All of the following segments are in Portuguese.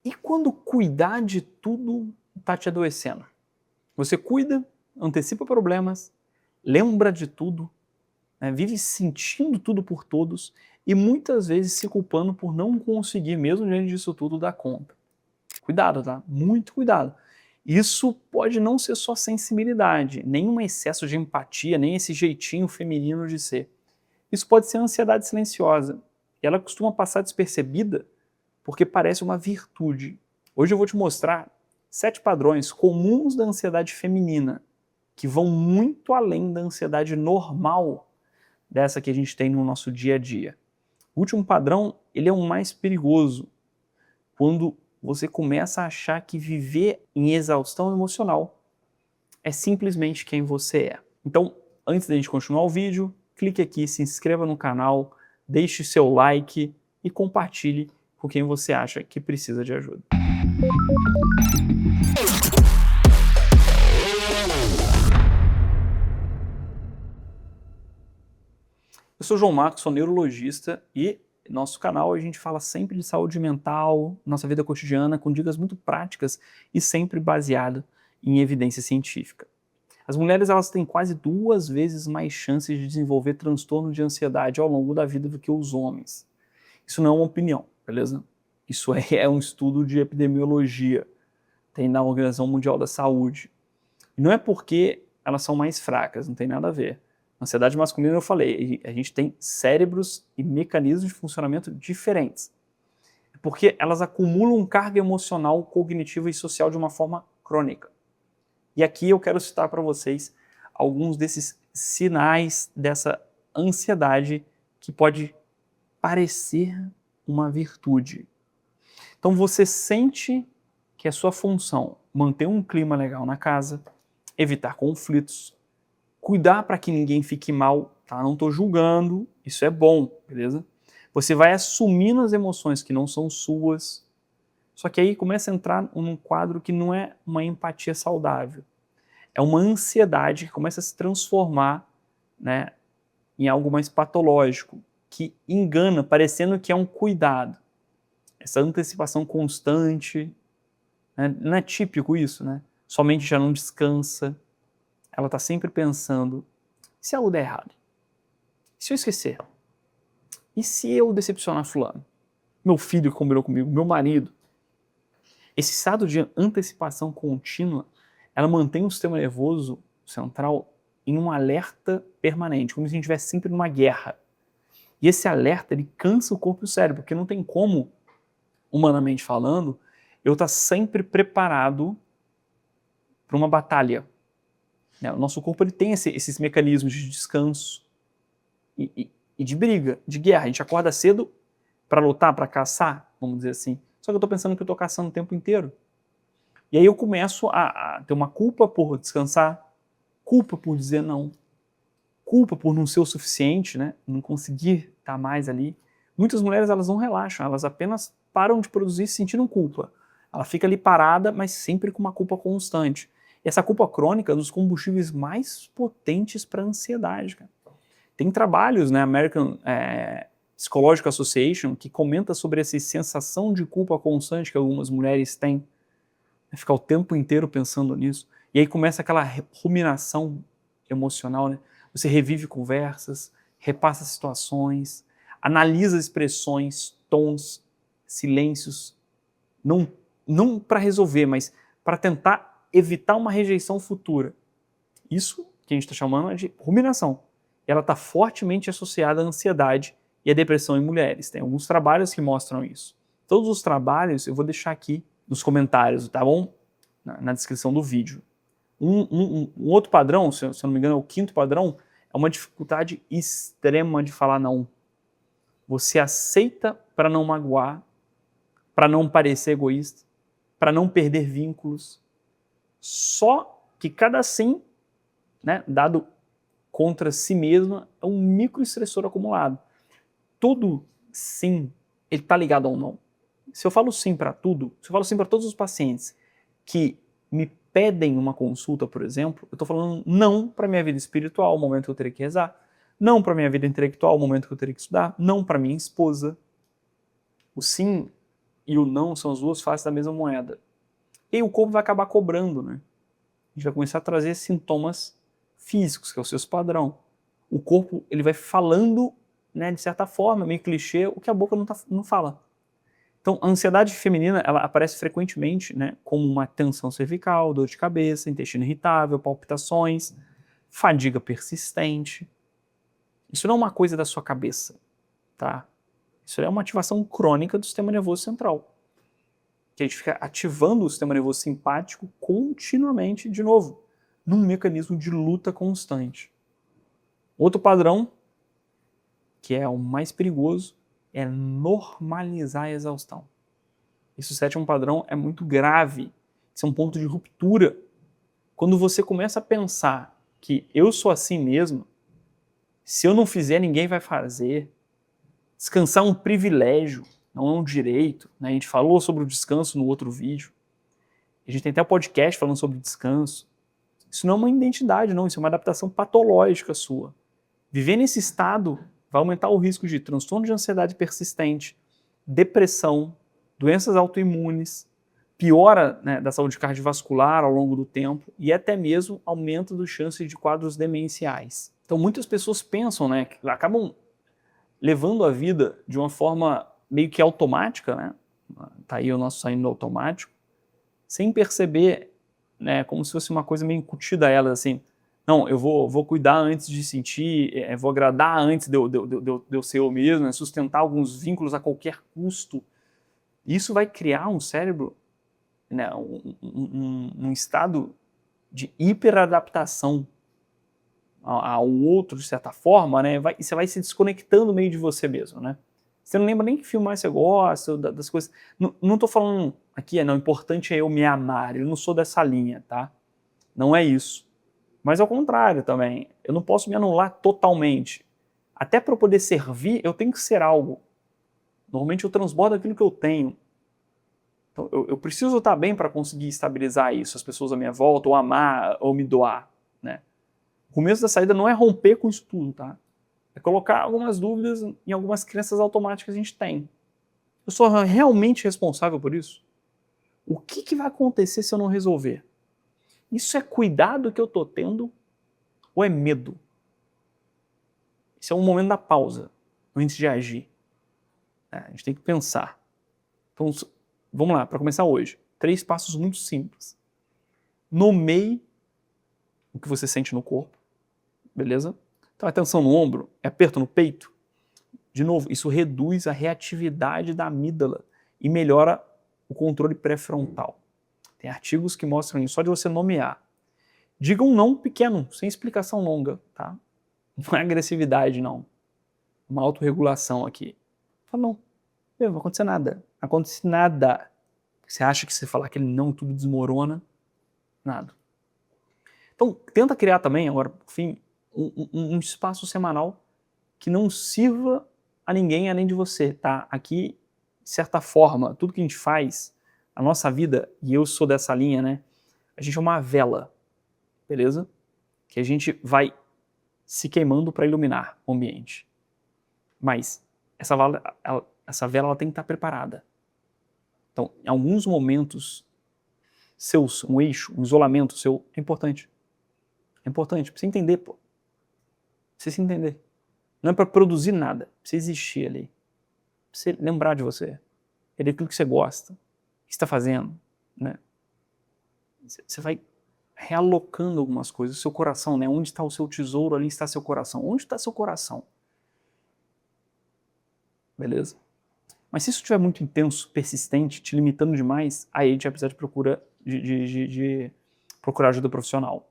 E quando cuidar de tudo está te adoecendo? Você cuida, antecipa problemas, lembra de tudo, né, vive sentindo tudo por todos e muitas vezes se culpando por não conseguir, mesmo diante disso tudo, dar conta. Cuidado, tá? Muito cuidado. Isso pode não ser só sensibilidade, nem um excesso de empatia, nem esse jeitinho feminino de ser. Isso pode ser ansiedade silenciosa. E ela costuma passar despercebida porque parece uma virtude. Hoje eu vou te mostrar 7 padrões comuns da ansiedade feminina, que vão muito além da ansiedade normal dessa que a gente tem no nosso dia a dia. O último padrão, ele é o mais perigoso, quando você começa a achar que viver em exaustão emocional é simplesmente quem você é. Então, antes da gente continuar o vídeo, clique aqui, se inscreva no canal, deixe seu like e compartilhe com quem você acha que precisa de ajuda. Eu sou o João Marcos, sou neurologista e no nosso canal a gente fala sempre de saúde mental, nossa vida cotidiana, com dicas muito práticas e sempre baseado em evidência científica. As mulheres elas têm quase 2 vezes mais chances de desenvolver transtorno de ansiedade ao longo da vida do que os homens. Isso não é uma opinião, beleza? Isso é um estudo de epidemiologia, tem na Organização Mundial da Saúde. E não é porque elas são mais fracas, não tem nada a ver. Na ansiedade masculina eu falei, a gente tem cérebros e mecanismos de funcionamento diferentes. É porque elas acumulam carga emocional, cognitiva e social de uma forma crônica. E aqui eu quero citar para vocês alguns desses sinais dessa ansiedade que pode parecer uma virtude. Então você sente que a sua função manter um clima legal na casa, evitar conflitos, cuidar para que ninguém fique mal, tá? Não estou julgando, isso é bom, beleza? Você vai assumindo as emoções que não são suas, só que aí começa a entrar num quadro que não é uma empatia saudável. É uma ansiedade que começa a se transformar, né, em algo mais patológico, que engana, parecendo que é um cuidado. Essa antecipação constante, né, não é típico isso, né? Sua mente já não descansa, ela está sempre pensando, e se algo der errado? E se eu esquecer? E se eu decepcionar fulano? Meu filho que combinou comigo, meu marido? Esse estado de antecipação contínua, ela mantém o sistema nervoso central em um alerta permanente, como se a gente estivesse sempre numa guerra. E esse alerta, ele cansa o corpo e o cérebro, porque não tem como, humanamente falando, eu estar sempre preparado para uma batalha. O nosso corpo ele tem esses mecanismos de descanso e de briga, de guerra. A gente acorda cedo para lutar, para caçar, vamos dizer assim. Só que eu estou pensando que eu estou caçando o tempo inteiro. E aí eu começo a ter uma culpa por descansar, culpa por dizer não, culpa por não ser o suficiente, né? Não conseguir estar mais ali. Muitas mulheres elas não relaxam, elas apenas param de produzir sentindo culpa. Ela fica ali parada, mas sempre com uma culpa constante. E essa culpa crônica é um dos combustíveis mais potentes para a ansiedade, cara. Tem trabalhos, né, American Psychological Association, que comenta sobre essa sensação de culpa constante que algumas mulheres têm. Ficar o tempo inteiro pensando nisso. E aí começa aquela ruminação emocional, né? Você revive conversas, repassa situações, analisa expressões, tons, silêncios, não para resolver, mas para tentar evitar uma rejeição futura. Isso que a gente está chamando de ruminação. Ela está fortemente associada à ansiedade e à depressão em mulheres. Tem alguns trabalhos que mostram isso. Todos os trabalhos eu vou deixar aqui nos comentários, tá bom? Na descrição do vídeo. Um outro padrão, se eu não me engano é o 5º padrão, é uma dificuldade extrema de falar não. Você aceita para não magoar, para não parecer egoísta, para não perder vínculos. Só que cada sim, né, dado contra si mesma, é um microestressor acumulado. Todo sim, ele está ligado ao não. Se eu falo sim para tudo, se eu falo sim para todos os pacientes que me pedem uma consulta, por exemplo, eu estou falando não para minha vida espiritual, o momento que eu teria que rezar, não para minha vida intelectual, o momento que eu teria que estudar, não para minha esposa. O sim e o não são as duas faces da mesma moeda. E aí o corpo vai acabar cobrando, né? A gente vai começar a trazer sintomas físicos, que é o seu padrão. O corpo ele vai falando, né, de certa forma, meio clichê, o que a boca não fala. Então, a ansiedade feminina ela aparece frequentemente, né, como uma tensão cervical, dor de cabeça, intestino irritável, palpitações, fadiga persistente. Isso não é uma coisa da sua cabeça, tá? Isso é uma ativação crônica do sistema nervoso central, que a gente fica ativando o sistema nervoso simpático continuamente, de novo, num mecanismo de luta constante. Outro padrão, que é o mais perigoso, é normalizar a exaustão. Esse sétimo padrão é muito grave, isso é um ponto de ruptura. Quando você começa a pensar que eu sou assim mesmo, se eu não fizer, ninguém vai fazer, descansar é um privilégio, não é um direito, né? A gente falou sobre o descanso no outro vídeo, a gente tem até um podcast falando sobre descanso. Isso não é uma identidade, não, isso é uma adaptação patológica sua. Viver nesse estado vai aumentar o risco de transtorno de ansiedade persistente, depressão, doenças autoimunes, piora, né, da saúde cardiovascular ao longo do tempo e até mesmo aumento das chances de quadros demenciais. Então muitas pessoas pensam, né, que acabam levando a vida de uma forma meio que automática, né? Tá aí o nosso saindo do automático, sem perceber, né, como se fosse uma coisa meio incutida a elas, assim, não, eu vou cuidar antes de sentir, vou agradar antes de eu ser eu mesmo, né, sustentar alguns vínculos a qualquer custo. Isso vai criar um cérebro, né, um estado de hiperadaptação ao outro, de certa forma, né, e você vai se desconectando meio de você mesmo, né. Você não lembra nem que filme mais você gosta, das coisas. Não tô falando aqui, não, o importante é eu me amar, eu não sou dessa linha, tá? Não é isso. Mas ao contrário também, eu não posso me anular totalmente. Até para eu poder servir, eu tenho que ser algo. Normalmente eu transbordo aquilo que eu tenho. Então eu preciso estar bem para conseguir estabilizar isso, as pessoas à minha volta, ou amar, ou me doar, né? O começo da saída não é romper com isso tudo, tá? É colocar algumas dúvidas em algumas crenças automáticas que a gente tem. Eu sou realmente responsável por isso? O que vai acontecer se eu não resolver? Isso é cuidado que eu estou tendo ou é medo? Esse é um momento da pausa, antes de agir. A gente tem que pensar. Então, vamos lá, para começar hoje. 3 passos muito simples. Nomeie o que você sente no corpo, beleza? Então, é tensão no ombro, é aperto no peito. De novo, isso reduz a reatividade da amígdala e melhora o controle pré-frontal. Tem artigos que mostram isso, só de você nomear. Diga um não pequeno, sem explicação longa, tá? Não é agressividade, não. Uma autorregulação aqui. Fala, não, não vai acontecer nada. Não acontece nada. Você acha que se falar aquele não, tudo desmorona? Nada. Então, tenta criar também, agora, por fim, um espaço semanal que não sirva a ninguém além de você, tá? Aqui, de certa forma, tudo que a gente faz, a nossa vida, e eu sou dessa linha, né? A gente é uma vela, beleza? Que a gente vai se queimando para iluminar o ambiente. Mas essa vela ela tem que estar preparada. Então, em alguns momentos, seus, um eixo, um isolamento seu, é importante. É importante, pra você entender, pô. Pra você se entender. Não é para produzir nada, pra você existir ali. Pra você lembrar de você. É daquilo que você gosta, que você está fazendo, né? Você vai realocando algumas coisas, o seu coração, né? Onde está o seu tesouro, ali está seu coração. Onde está seu coração? Beleza? Mas se isso estiver muito intenso, persistente, te limitando demais, aí a gente vai precisar de procurar ajuda profissional,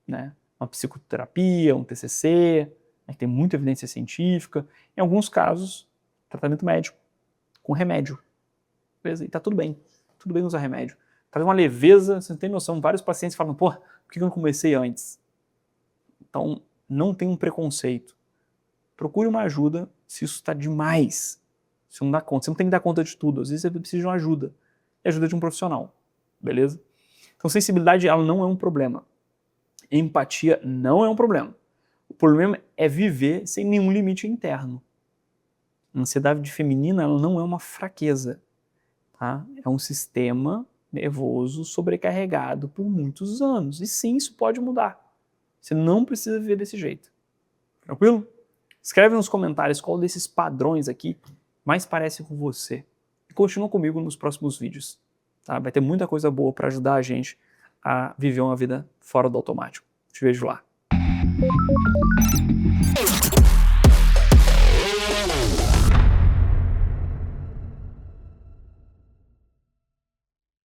né? Uma psicoterapia, um TCC, né, que tem muita evidência científica. Em alguns casos, tratamento médico, com remédio. Beleza? E tá tudo bem usar remédio. Traz uma leveza, você não tem noção. Vários pacientes falam, pô, por que eu não comecei antes? Então, não tem um preconceito. Procure uma ajuda se isso está demais. Você não dá conta, você não tem que dar conta de tudo. Às vezes você precisa de uma ajuda. E ajuda de um profissional. Beleza? Então, sensibilidade, ela não é um problema. Empatia não é um problema. O problema é viver sem nenhum limite interno. A ansiedade feminina, ela não é uma fraqueza. tá? É um sistema nervoso sobrecarregado por muitos anos. E sim, isso pode mudar. Você não precisa viver desse jeito. Tranquilo? Escreve nos comentários qual desses padrões aqui mais parece com você. E continua comigo nos próximos vídeos. Tá? Vai ter muita coisa boa para ajudar a gente a viver uma vida fora do automático. Te vejo lá.